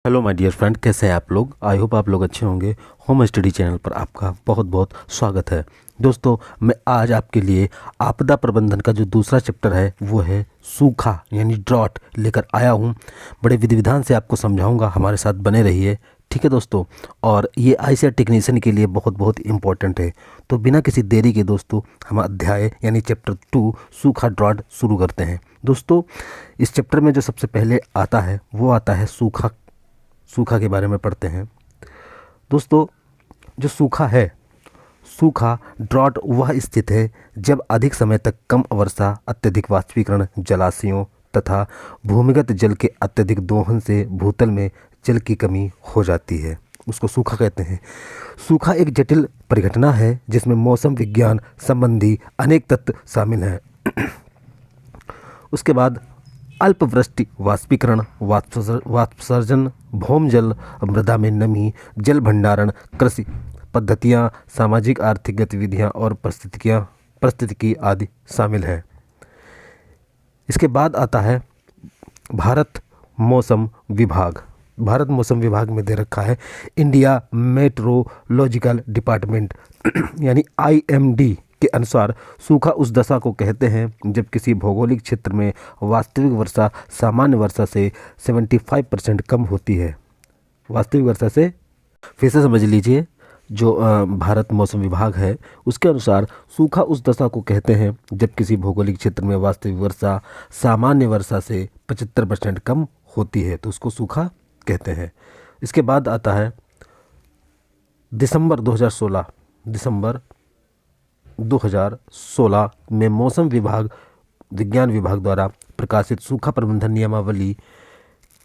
Hello my dear friend, कैसे हैं आप लोग। आई होप आप लोग अच्छे होंगे। होम स्टडी चैनल पर आपका बहुत बहुत स्वागत है। दोस्तों, मैं आज आपके लिए आपदा प्रबंधन का जो दूसरा चैप्टर है वो है सूखा यानी ड्रॉट लेकर आया हूँ। बड़े विधि विधान से आपको समझाऊंगा, हमारे साथ बने रहिए, ठीक है दोस्तों। और ये आईसीआर टेक्नीशियन के लिए बहुत बहुत इंपॉर्टेंट है। तो बिना किसी देरी के दोस्तों हम अध्याय यानी चैप्टर 2 सूखा ड्रॉट शुरू करते हैं। दोस्तों, इस चैप्टर में जो सबसे पहले आता है वो आता है सूखा। सूखा के बारे में पढ़ते हैं। दोस्तों, जो सूखा है, सूखा ड्रॉट वह स्थिति है जब अधिक समय तक कम वर्षा, अत्यधिक वाष्पीकरण, जलाशयों तथा भूमिगत जल के अत्यधिक दोहन से भूतल में जल की कमी हो जाती है, उसको सूखा कहते हैं। सूखा एक जटिल परिघटना है जिसमें मौसम विज्ञान संबंधी अनेक तत्व शामिल हैं। उसके बाद अल्पवृष्टि, वाष्पीकरण, वाष्पसर्जन, भौम जल, मृदा में नमी, जल भंडारण, कृषि पद्धतियाँ, सामाजिक आर्थिक गतिविधियाँ और पारिस्थितिकी आदि शामिल है। इसके बाद आता है भारत मौसम विभाग। भारत मौसम विभाग में दे रखा है इंडिया मेट्रोलॉजिकल डिपार्टमेंट यानी आईएमडी के अनुसार सूखा उस दशा को कहते हैं जब किसी भौगोलिक क्षेत्र में वास्तविक वर्षा सामान्य वर्षा से 75% कम होती है। वास्तविक वर्षा से, फिर से समझ लीजिए, जो भारत मौसम विभाग है उसके अनुसार सूखा उस दशा को कहते हैं जब किसी भौगोलिक क्षेत्र में वास्तविक वर्षा सामान्य वर्षा से 75% कम होती है, तो उसको सूखा कहते हैं। इसके बाद आता है दिसंबर 2016 में मौसम विभाग विज्ञान विभाग द्वारा प्रकाशित सूखा प्रबंधन नियमावली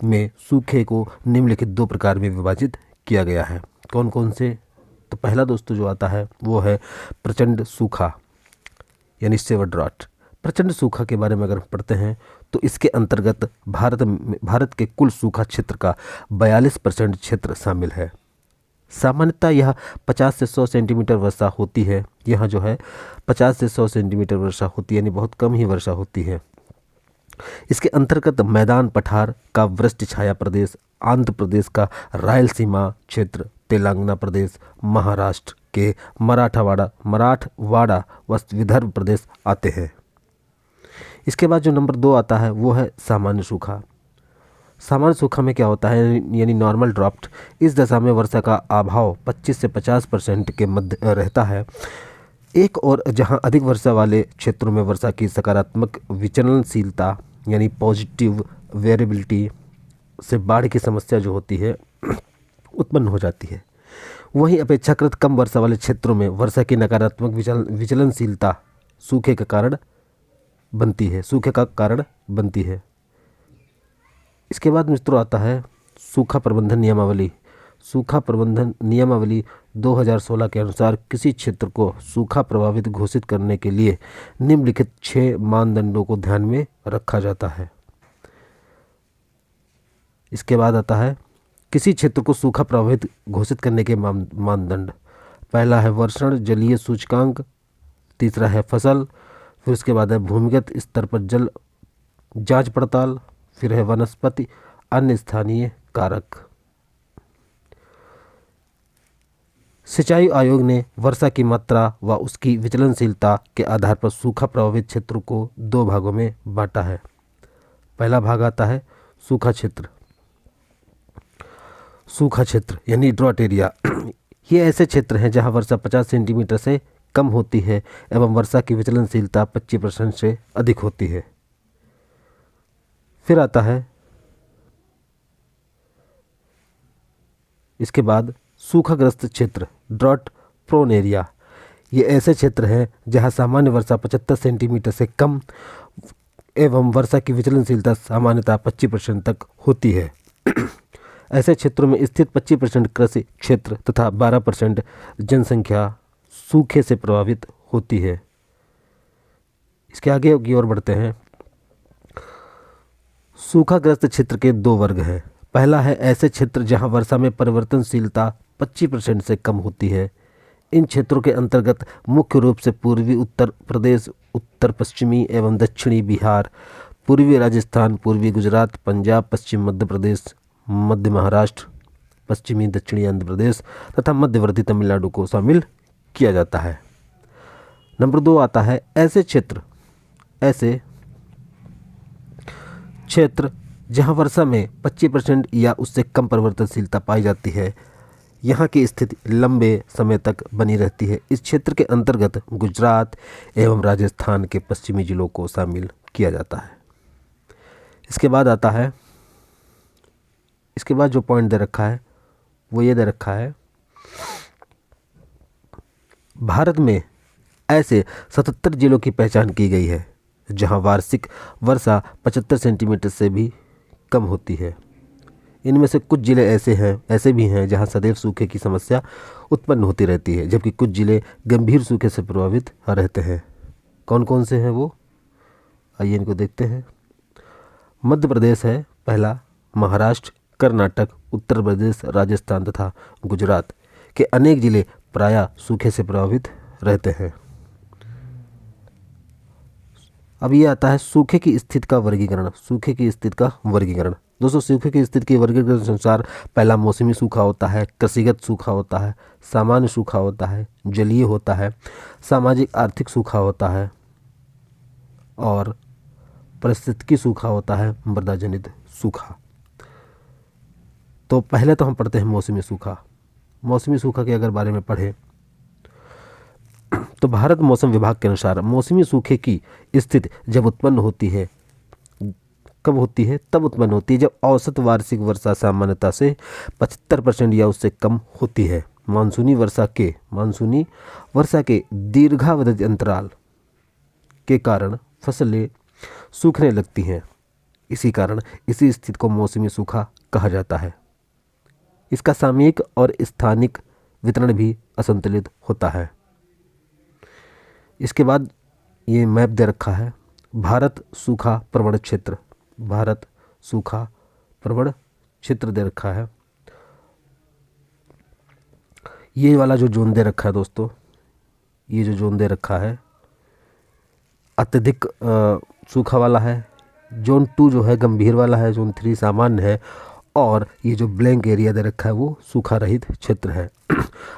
में सूखे को निम्नलिखित 2 प्रकार में विभाजित किया गया है। कौन कौन से? तो पहला दोस्तों जो आता है वो है प्रचंड सूखा यानी सेवर ड्रॉट। प्रचंड सूखा के बारे में अगर पढ़ते हैं तो इसके अंतर्गत भारत के कुल सूखा क्षेत्र का 42% क्षेत्र शामिल है। सामान्यतः यह 50 से 100 सेंटीमीटर वर्षा होती है। यहाँ जो है 50 से 100 सेंटीमीटर वर्षा होती है, यानी बहुत कम ही वर्षा होती है। इसके अंतर्गत मैदान पठार का वृष्टि छाया प्रदेश, आंध्र प्रदेश का रायलसीमा क्षेत्र, तेलंगाना प्रदेश, महाराष्ट्र के मराठवाड़ा व विदर्भ प्रदेश आते हैं। इसके बाद जो नंबर 2 आता है वो है सामान्य सूखा। सामान्य सूखा में क्या होता है, यानी नॉर्मल ड्राफ्ट। इस दशा में वर्षा का अभाव 25 से 50% के मध्य रहता है। एक और जहां अधिक वर्षा वाले क्षेत्रों में वर्षा की सकारात्मक विचलनशीलता यानी पॉजिटिव वेरिएबिलिटी से बाढ़ की समस्या जो होती है उत्पन्न हो जाती है। वहीं अपेक्षाकृत कम वर्षा वाले क्षेत्रों में वर्षा की नकारात्मक विचलनशीलता सूखे का कारण बनती है। इसके बाद मित्रों आता है सूखा प्रबंधन नियमावली। सूखा प्रबंधन नियमावली 2016 के अनुसार किसी क्षेत्र को सूखा प्रभावित घोषित करने के लिए निम्नलिखित 6 मानदंडों को ध्यान में रखा जाता है। इसके बाद आता है किसी क्षेत्र को सूखा प्रभावित घोषित करने के मानदंड। पहला है वर्षण जलीय सूचकांक, तीसरा है फसल, फिर उसके बाद है भूमिगत स्तर पर जल जांच पड़ताल, फिर है वनस्पति अन्य स्थानीय कारक। सिंचाई आयोग ने वर्षा की मात्रा व उसकी विचलनशीलता के आधार पर सूखा प्रभावित क्षेत्रों को 2 भागों में बांटा है। पहला भाग आता है सूखा क्षेत्र यानी ड्रॉट एरिया। ये ऐसे क्षेत्र हैं जहां वर्षा 50 सेंटीमीटर से कम होती है एवं वर्षा की विचलनशीलता 25% से अधिक होती है। फिर आता है इसके बाद सूखाग्रस्त क्षेत्र ड्रॉट प्रोन एरिया। ये ऐसे क्षेत्र हैं जहां सामान्य वर्षा 75 सेंटीमीटर से कम एवं वर्षा की विचलनशीलता सामान्यतः 25% तक होती है। ऐसे क्षेत्रों में स्थित 25% कृषि क्षेत्र तथा 12% जनसंख्या सूखे से प्रभावित होती है। इसके आगे की ओर बढ़ते हैं। सूखाग्रस्त क्षेत्र के 2 वर्ग हैं। पहला है ऐसे क्षेत्र जहां वर्षा में परिवर्तनशीलता 25% से कम होती है। इन क्षेत्रों के अंतर्गत मुख्य रूप से पूर्वी उत्तर प्रदेश, उत्तर पश्चिमी एवं दक्षिणी बिहार, पूर्वी राजस्थान, पूर्वी गुजरात, पंजाब, पश्चिम मध्य प्रदेश, मध्य महाराष्ट्र, पश्चिमी दक्षिणी आंध्र प्रदेश तथा मध्यवर्ती तमिलनाडु को शामिल किया जाता है। नंबर 2 आता है ऐसे क्षेत्र जहां वर्षा में 25% या उससे कम परिवर्तनशीलता पाई जाती है। यहाँ की स्थिति लंबे समय तक बनी रहती है। इस क्षेत्र के अंतर्गत गुजरात एवं राजस्थान के पश्चिमी जिलों को शामिल किया जाता है। इसके बाद जो पॉइंट दे रखा है वो ये दे रखा है, भारत में ऐसे 77 जिलों की पहचान की गई है जहां वार्षिक वर्षा 75 सेंटीमीटर से भी कम होती है। इनमें से कुछ जिले ऐसे भी हैं जहां सदैव सूखे की समस्या उत्पन्न होती रहती है, जबकि कुछ जिले गंभीर सूखे से प्रभावित रहते हैं। कौन कौन से हैं वो, आइए इनको देखते हैं। मध्य प्रदेश है पहला, महाराष्ट्र, कर्नाटक, उत्तर प्रदेश, राजस्थान तथा गुजरात के अनेक जिले प्रायः सूखे से प्रभावित रहते हैं। अब ये आता है सूखे की स्थिति का वर्गीकरण। दोस्तों सूखे की स्थिति के वर्गीकरण के अनुसार पहला मौसमी सूखा होता है, कृषिगत सूखा होता है, सामान्य सूखा होता है, जलीय होता है, सामाजिक आर्थिक सूखा होता है और पारिस्थितिकी सूखा होता है, मृदा जनित सूखा। तो पहले तो हम पढ़ते हैं मौसमी सूखा। मौसमी सूखा के अगर बारे में पढ़ें तो भारत मौसम विभाग के अनुसार मौसमी सूखे की स्थिति जब उत्पन्न होती है, कब होती है? तब उत्पन्न होती है जब औसत वार्षिक वर्षा सामान्यता से 75% या उससे कम होती है। मानसूनी वर्षा के दीर्घावधि अंतराल के कारण फसलें सूखने लगती हैं। इसी कारण इसी स्थिति को मौसमी सूखा कहा जाता है। इसका सामयिक और स्थानिक वितरण भी असंतुलित होता है। इसके बाद ये मैप दे रखा है, भारत सूखा प्रवण क्षेत्र दे रखा है। ये वाला जो जोन दे रखा है दोस्तों, ये जो जोन दे रखा है अत्यधिक सूखा वाला है, जोन 2 जो है गंभीर वाला है, जोन 3 सामान्य है और ये जो ब्लैंक एरिया दे रखा है वो सूखा रहित क्षेत्र है।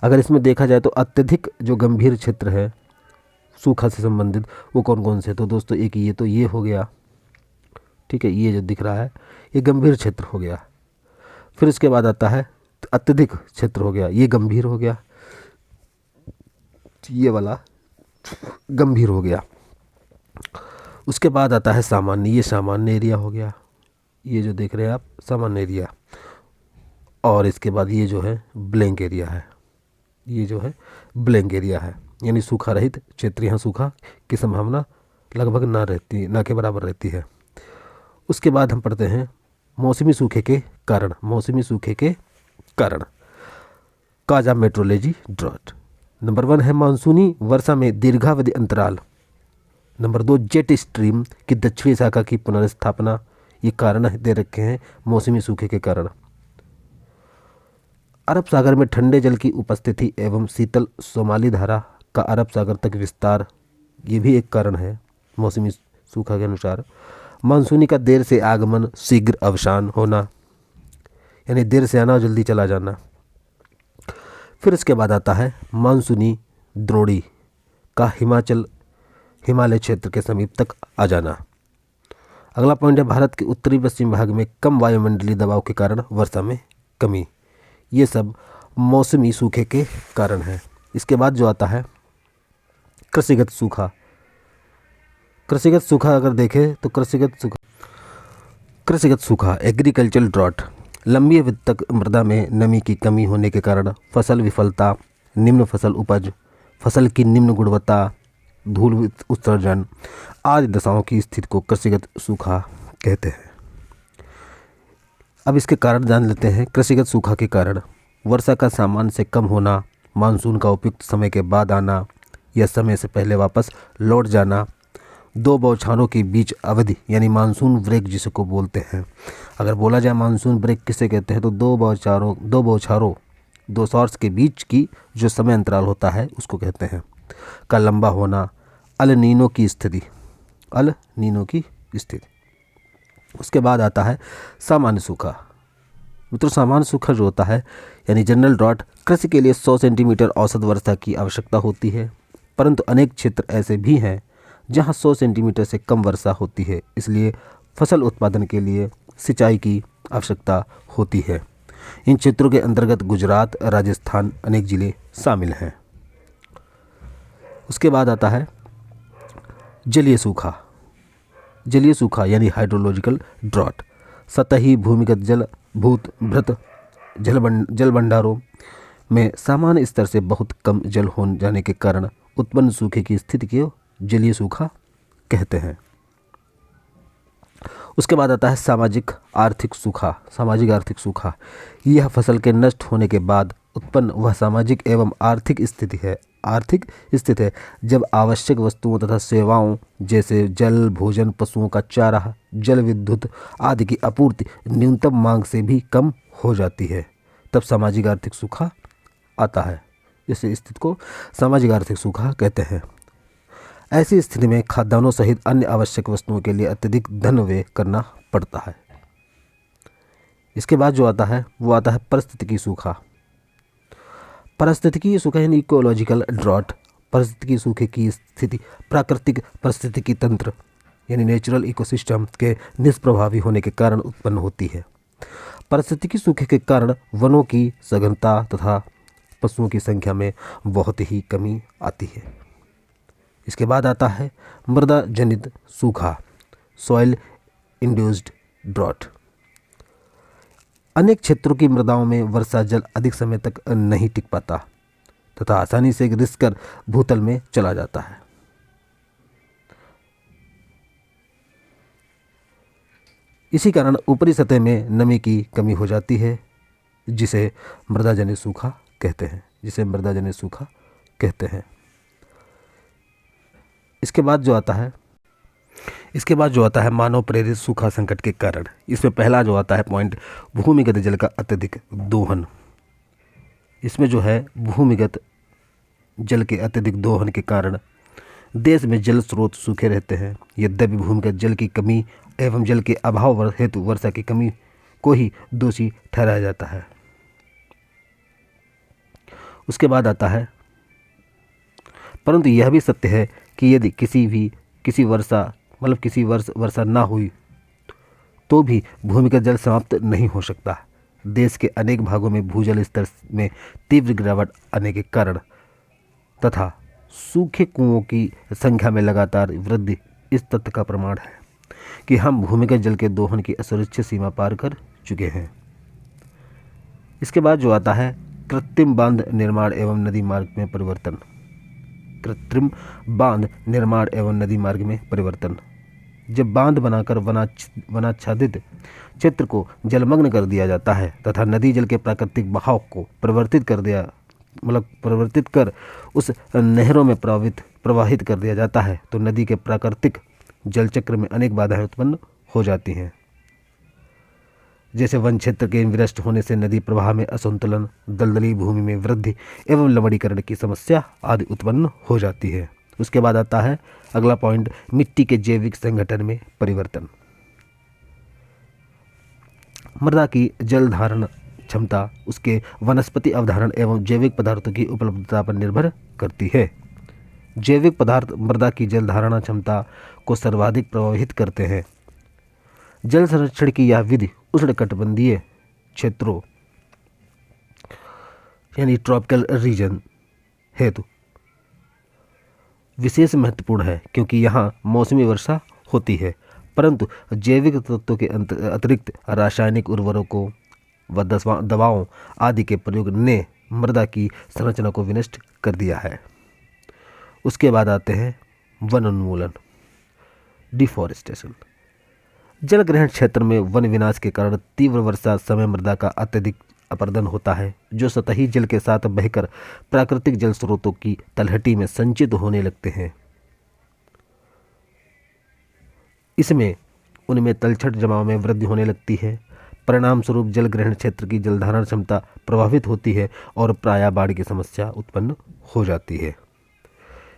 अगर इसमें देखा जाए तो अत्यधिक जो गंभीर क्षेत्र है सूखा से संबंधित वो कौन कौन से? तो दोस्तों एक ये हो गया, ठीक है, ये जो दिख रहा है ये गंभीर क्षेत्र हो गया। फिर इसके बाद आता है अत्यधिक क्षेत्र हो गया, ये गंभीर हो गया, ये वाला गंभीर हो गया। उसके बाद आता है सामान्य, ये सामान्य एरिया हो गया, ये जो देख रहे हैं आप सामान्य एरिया। और इसके बाद ये जो है ब्लैंक एरिया है, यानी सूखा रहित क्षेत्र। यहाँ सूखा की संभावना लगभग ना के बराबर रहती है। उसके बाद हम पढ़ते हैं मौसमी सूखे के कारण। Kaza metrology drought. नंबर 1 है मानसूनी वर्षा में दीर्घावधि अंतराल। नंबर 2 जेट स्ट्रीम की दक्षिणी शाखा की पुनर्स्थापना। ये कारण दे रखे हैं मौसमी सूखे के कारण। अरब सागर में ठंडे जल की उपस्थिति एवं शीतल सोमाली धारा का अरब सागर तक विस्तार, ये भी एक कारण है मौसमी सूखा के अनुसार। मानसूनी का देर से आगमन, शीघ्र अवसान होना, यानी देर से आना और जल्दी चला जाना। फिर इसके बाद आता है मानसूनी द्रोणी का हिमालय क्षेत्र के समीप तक आ जाना। अगला पॉइंट है भारत के उत्तरी पश्चिम भाग में कम वायुमंडलीय दबाव के कारण वर्षा में कमी। ये सब मौसमी सूखे के कारण है। इसके बाद जो आता है कृषिगत सूखा अगर देखें तो कृषिगत सूखा एग्रीकल्चरल ड्रॉट, लंबी अवधि तक मृदा में नमी की कमी होने के कारण फसल विफलता, निम्न फसल उपज, फसल की निम्न गुणवत्ता, धूल उत्सर्जन आदि दशाओं की स्थिति को कृषिगत सूखा कहते हैं। अब इसके कारण जान लेते हैं। कृषिगत सूखा के कारण वर्षा का सामान्य से कम होना, मानसून का उपयुक्त समय के बाद आना या समय से पहले वापस लौट जाना, 2 बौछारों के बीच अवधि यानी मानसून ब्रेक जिसको बोलते हैं। अगर बोला जाए मानसून ब्रेक किसे कहते हैं तो 2 शॉर्ट्स के बीच की जो समय अंतराल होता है उसको कहते हैं। का लंबा होना, अल नीनो की स्थिति। उसके बाद आता है सामान्य सूखा। मित्रों सामान्य सूखा जो होता है यानी जनरल ड्रॉट कृषि के लिए 100 सेंटीमीटर औसत वर्षा की आवश्यकता होती है, परंतु अनेक क्षेत्र ऐसे भी हैं जहां 100 सेंटीमीटर से कम वर्षा होती है, इसलिए फसल उत्पादन के लिए सिंचाई की आवश्यकता होती है। इन क्षेत्रों के अंतर्गत गुजरात, राजस्थान अनेक जिले शामिल हैं। उसके बाद आता है जलीय सूखा। जलीय सूखा यानी हाइड्रोलॉजिकल ड्रॉट सतही भूमिगत जल भूत जल भंडारों में सामान्य स्तर से बहुत कम जल हो जाने के कारण उत्पन्न सूखे की स्थिति को जलीय सूखा कहते हैं। उसके बाद आता है सामाजिक आर्थिक सूखा। सामाजिक आर्थिक सूखा यह फसल के नष्ट होने के बाद उत्पन्न वह सामाजिक एवं आर्थिक स्थिति है जब आवश्यक वस्तुओं तथा सेवाओं जैसे जल, भोजन, पशुओं का चारा, जल विद्युत आदि की आपूर्ति न्यूनतम मांग से भी कम हो जाती है, तब सामाजिक आर्थिक सूखा आता है। इस स्थिति को सामाजिक आर्थिक सूखा कहते हैं। ऐसी स्थिति में खाद्यान्नों सहित अन्य आवश्यक वस्तुओं के लिए अत्यधिक धन व्यय करना पड़ता है। इसके बाद जो आता है वो आता है पारिस्थितिकी सूखा। पारिस्थितिकी सूखा यानी इकोलॉजिकल ड्रॉट पारिस्थितिकी सूखे की स्थिति प्राकृतिक पारिस्थितिकी तंत्र यानी नेचुरल इकोसिस्टम के निष्प्रभावी होने के कारण उत्पन्न होती है। पारिस्थितिकी सूखे के कारण वनों की सघनता तथा पशुओं की संख्या में बहुत ही कमी आती है। इसके बाद आता है मृदा जनित सूखा, सॉइल इंड्यूस्ड ड्रॉट। अनेक क्षेत्रों की मृदाओं में वर्षा जल अधिक समय तक नहीं टिक पाता तथा आसानी से रिस कर भूतल में चला जाता है। इसी कारण ऊपरी सतह में नमी की कमी हो जाती है, जिसे मृदा जनित सूखा कहते हैं। इसके बाद जो आता है मानव प्रेरित सूखा संकट के कारण। इसमें पहला जो आता है पॉइंट भूमिगत जल का अत्यधिक दोहन। इसमें जो है भूमिगत जल के अत्यधिक दोहन के कारण देश में जल स्रोत सूखे रहते हैं। यद्यपि भूमिगत जल की कमी एवं जल के अभाव हेतु वर्षा की कमी को ही दोषी ठहराया जाता है। उसके बाद आता है परंतु यह भी सत्य है कि यदि किसी वर्ष वर्षा ना हुई तो भी भूमिगत जल समाप्त नहीं हो सकता। देश के अनेक भागों में भूजल स्तर में तीव्र गिरावट आने के कारण तथा सूखे कुओं की संख्या में लगातार वृद्धि इस तथ्य का प्रमाण है कि हम भूमिगत जल के दोहन की असुरक्षित सीमा पार कर चुके हैं। इसके बाद जो आता है कृत्रिम बांध निर्माण एवं नदी मार्ग में परिवर्तन। कृत्रिम बांध निर्माण एवं नदी मार्ग में परिवर्तन। जब बांध बनाकर वनाच्छादित क्षेत्र को जलमग्न कर दिया जाता है तथा नदी जल के प्राकृतिक बहाव को परिवर्तित कर उस नहरों में प्रवाहित कर दिया जाता है, तो नदी के प्राकृतिक जल चक्र में अनेक बाधाएं उत्पन्न हो जाती हैं। जैसे वन क्षेत्र के विनष्ट होने से नदी प्रवाह में असंतुलन, दलदली भूमि में वृद्धि एवं लवणीकरण की समस्या आदि उत्पन्न हो जाती है। उसके बाद आता है अगला पॉइंट मिट्टी के जैविक संगठन में परिवर्तन। मृदा की जल धारण क्षमता उसके वनस्पति अवधारण एवं जैविक पदार्थों की उपलब्धता पर निर्भर करती है। जैविक पदार्थ मृदा की जल धारणा क्षमता को सर्वाधिक प्रभावित करते हैं। जल संरक्षण की यह विधि उष्णकटिबंधीय क्षेत्रों यानी ट्रॉपिकल रीजन हेतु विशेष महत्वपूर्ण है, क्योंकि यहाँ मौसमी वर्षा होती है, परंतु जैविक तत्वों के अतिरिक्त रासायनिक उर्वरकों व दवाओं आदि के प्रयोग ने मृदा की संरचना को विनष्ट कर दिया है। उसके बाद आते हैं वन उन्मूलन, डिफॉरेस्टेशन। जल ग्रहण क्षेत्र में वन विनाश के कारण तीव्र वर्षा समय मृदा का अत्यधिक अपरदन होता है, जो सतही जल के साथ बहकर प्राकृतिक जल स्रोतों की तलहटी में संचित होने लगते हैं। इसमें उनमें तलछट जमाव में वृद्धि होने लगती है। परिणाम स्वरूप जल ग्रहण क्षेत्र की जलधारण क्षमता प्रभावित होती है और प्रायः बाढ़ की समस्या उत्पन्न हो जाती है।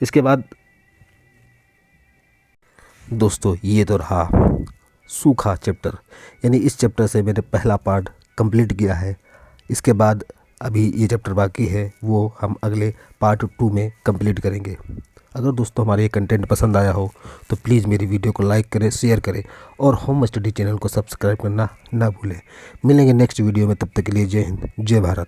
इसके बाद दोस्तों ये तो रहा सूखा चैप्टर, यानी इस चैप्टर से मैंने पहला पार्ट कंप्लीट किया है। इसके बाद अभी ये चैप्टर बाकी है, वो हम अगले पार्ट 2 में कंप्लीट करेंगे। अगर दोस्तों हमारे ये कंटेंट पसंद आया हो तो प्लीज़ मेरी वीडियो को लाइक करें, शेयर करें और होम स्टडी चैनल को सब्सक्राइब करना ना भूलें। मिलेंगे नेक्स्ट वीडियो में, तब तक के लिए जय हिंद, जय भारत।